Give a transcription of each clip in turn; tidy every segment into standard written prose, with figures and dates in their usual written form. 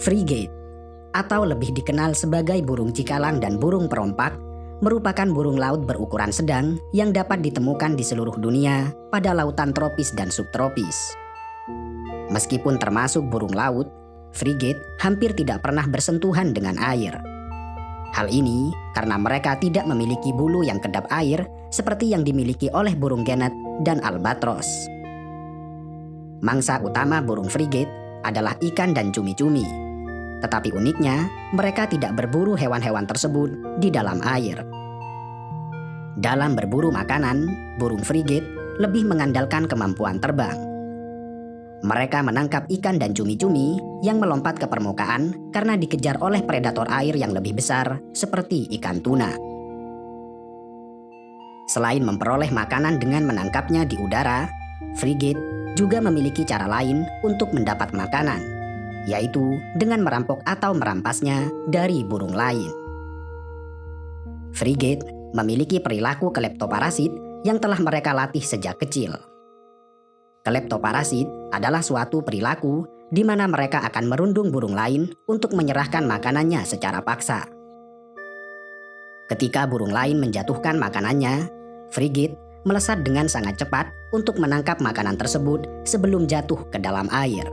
Frigate, atau lebih dikenal sebagai burung cikalang dan burung perompak, merupakan burung laut berukuran sedang yang dapat ditemukan di seluruh dunia pada lautan tropis dan subtropis. Meskipun termasuk burung laut, frigate hampir tidak pernah bersentuhan dengan air. Hal ini karena mereka tidak memiliki bulu yang kedap air seperti yang dimiliki oleh burung genet dan albatros. Mangsa utama burung frigate adalah ikan dan cumi-cumi. Tetapi uniknya, mereka tidak berburu hewan-hewan tersebut di dalam air. Dalam berburu makanan, burung frigate lebih mengandalkan kemampuan terbang. Mereka menangkap ikan dan cumi-cumi yang melompat ke permukaan karena dikejar oleh predator air yang lebih besar seperti ikan tuna. Selain memperoleh makanan dengan menangkapnya di udara, frigate juga memiliki cara lain untuk mendapat makanan, yaitu dengan merampok atau merampasnya dari burung lain. Frigate memiliki perilaku kleptoparasit yang telah mereka latih sejak kecil. Kleptoparasit adalah suatu perilaku di mana mereka akan merundung burung lain untuk menyerahkan makanannya secara paksa. Ketika burung lain menjatuhkan makanannya, frigate melesat dengan sangat cepat untuk menangkap makanan tersebut sebelum jatuh ke dalam air.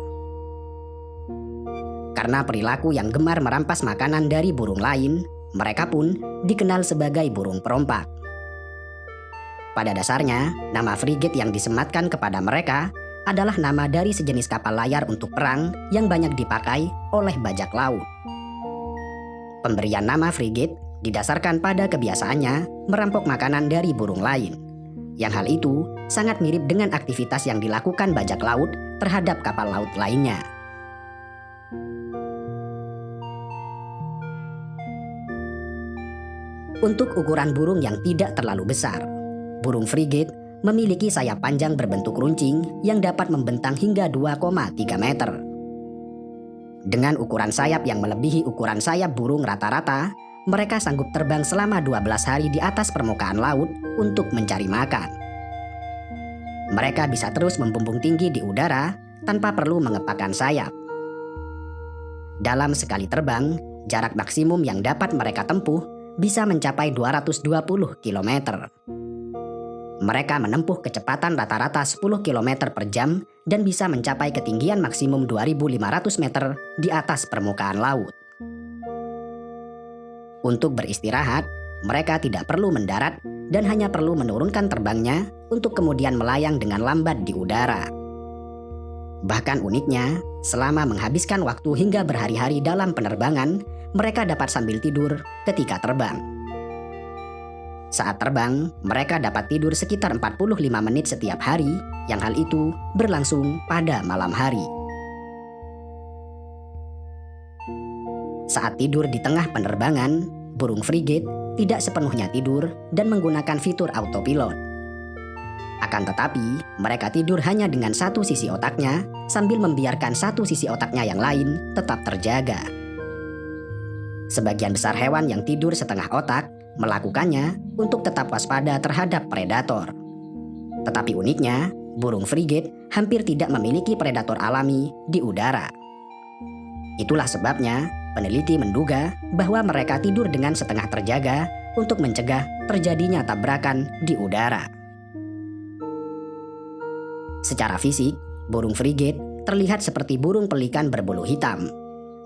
Karena perilaku yang gemar merampas makanan dari burung lain, mereka pun dikenal sebagai burung perompak. Pada dasarnya, nama frigate yang disematkan kepada mereka adalah nama dari sejenis kapal layar untuk perang yang banyak dipakai oleh bajak laut. Pemberian nama frigate didasarkan pada kebiasaannya merampok makanan dari burung lain, yang hal itu sangat mirip dengan aktivitas yang dilakukan bajak laut terhadap kapal laut lainnya. Untuk ukuran burung yang tidak terlalu besar, burung frigate memiliki sayap panjang berbentuk runcing yang dapat membentang hingga 2,3 meter. Dengan ukuran sayap yang melebihi ukuran sayap burung rata-rata, mereka sanggup terbang selama 12 hari di atas permukaan laut untuk mencari makan. Mereka bisa terus membumbung tinggi di udara tanpa perlu mengepakkan sayap. Dalam sekali terbang, jarak maksimum yang dapat mereka tempuh bisa mencapai 220 km. Mereka menempuh kecepatan rata-rata 10 km per jam dan bisa mencapai ketinggian maksimum 2.500 meter di atas permukaan laut. Untuk beristirahat, mereka tidak perlu mendarat dan hanya perlu menurunkan terbangnya untuk kemudian melayang dengan lambat di udara. Bahkan uniknya, selama menghabiskan waktu hingga berhari-hari dalam penerbangan, mereka dapat sambil tidur ketika terbang. Saat terbang, mereka dapat tidur sekitar 45 menit setiap hari, yang hal itu berlangsung pada malam hari. Saat tidur di tengah penerbangan, burung frigate tidak sepenuhnya tidur dan menggunakan fitur autopilot. Akan tetapi, mereka tidur hanya dengan satu sisi otaknya sambil membiarkan satu sisi otaknya yang lain tetap terjaga. Sebagian besar hewan yang tidur setengah otak melakukannya untuk tetap waspada terhadap predator. Tetapi uniknya, burung frigate hampir tidak memiliki predator alami di udara. Itulah sebabnya peneliti menduga bahwa mereka tidur dengan setengah terjaga untuk mencegah terjadinya tabrakan di udara. Secara fisik, burung frigate terlihat seperti burung pelikan berbulu hitam,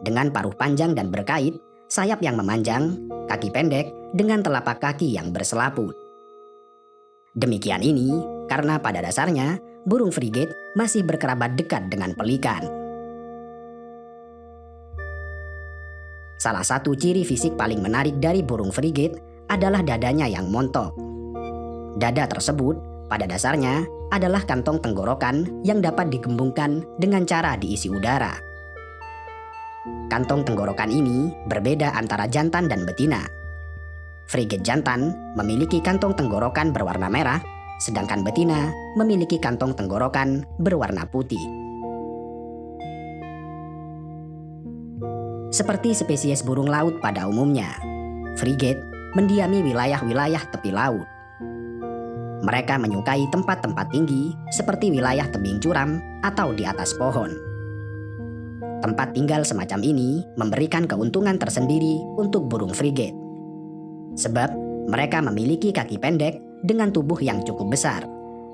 dengan paruh panjang dan berkait, sayap yang memanjang, kaki pendek, dengan telapak kaki yang berselaput. Demikian ini karena pada dasarnya burung frigate masih berkerabat dekat dengan pelikan. Salah satu ciri fisik paling menarik dari burung frigate adalah dadanya yang montok. Dada tersebut pada dasarnya adalah kantong tenggorokan yang dapat digembungkan dengan cara diisi udara. Kantong tenggorokan ini berbeda antara jantan dan betina. Frigate jantan memiliki kantong tenggorokan berwarna merah, sedangkan betina memiliki kantong tenggorokan berwarna putih. Seperti spesies burung laut pada umumnya, frigate mendiami wilayah-wilayah tepi laut. Mereka menyukai tempat-tempat tinggi seperti wilayah tebing curam atau di atas pohon. Tempat tinggal semacam ini memberikan keuntungan tersendiri untuk burung frigate. Sebab mereka memiliki kaki pendek dengan tubuh yang cukup besar,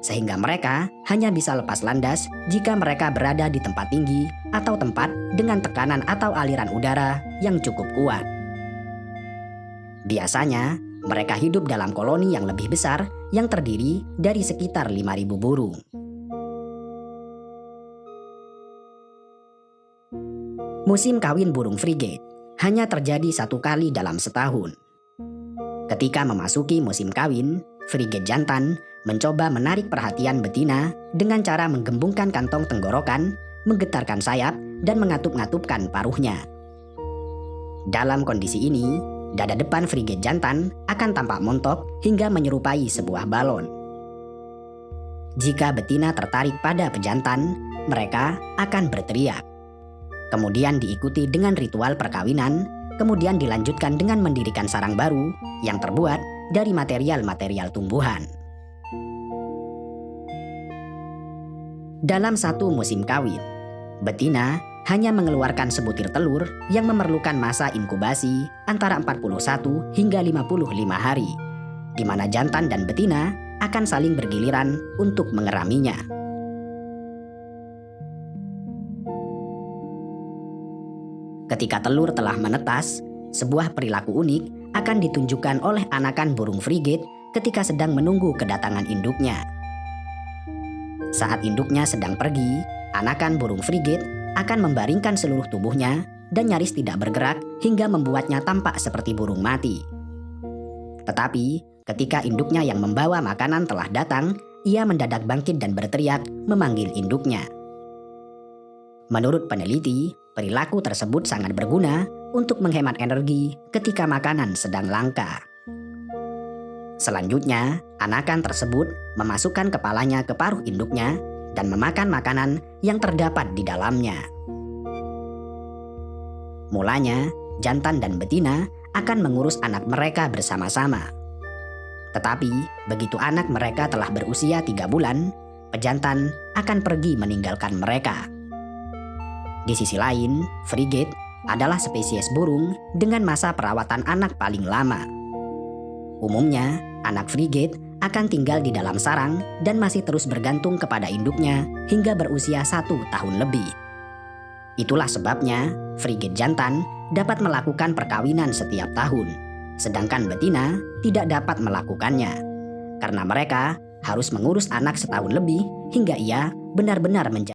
sehingga mereka hanya bisa lepas landas jika mereka berada di tempat tinggi atau tempat dengan tekanan atau aliran udara yang cukup kuat. Biasanya, mereka hidup dalam koloni yang lebih besar yang terdiri dari sekitar 5.000 burung. Musim kawin burung frigate hanya terjadi 1 kali dalam setahun. Ketika memasuki musim kawin, frigate jantan mencoba menarik perhatian betina dengan cara menggembungkan kantong tenggorokan, menggetarkan sayap, dan mengatup-ngatupkan paruhnya. Dalam kondisi ini, dada depan frigate jantan akan tampak montok hingga menyerupai sebuah balon. Jika betina tertarik pada pejantan, mereka akan berteriak. Kemudian diikuti dengan ritual perkawinan, kemudian dilanjutkan dengan mendirikan sarang baru yang terbuat dari material-material tumbuhan. Dalam satu musim kawin, betina hanya mengeluarkan sebutir telur yang memerlukan masa inkubasi antara 41 hingga 55 hari, di mana jantan dan betina akan saling bergiliran untuk mengeraminya. Ketika telur telah menetas, sebuah perilaku unik akan ditunjukkan oleh anakan burung frigate ketika sedang menunggu kedatangan induknya. Saat induknya sedang pergi, anakan burung frigate akan membaringkan seluruh tubuhnya dan nyaris tidak bergerak hingga membuatnya tampak seperti burung mati. Tetapi, ketika induknya yang membawa makanan telah datang, ia mendadak bangkit dan berteriak memanggil induknya. Menurut peneliti, perilaku tersebut sangat berguna untuk menghemat energi ketika makanan sedang langka. Selanjutnya, anakan tersebut memasukkan kepalanya ke paruh induknya dan memakan makanan yang terdapat di dalamnya. Mulanya, jantan dan betina akan mengurus anak mereka bersama-sama. Tetapi, begitu anak mereka telah berusia 3 bulan, pejantan akan pergi meninggalkan mereka. Di sisi lain, frigate adalah spesies burung dengan masa perawatan anak paling lama. Umumnya, anak frigate akan tinggal di dalam sarang dan masih terus bergantung kepada induknya hingga berusia 1 tahun lebih. Itulah sebabnya, frigate jantan dapat melakukan perkawinan setiap tahun, sedangkan betina tidak dapat melakukannya, karena mereka harus mengurus anak setahun lebih hingga ia benar-benar menjadi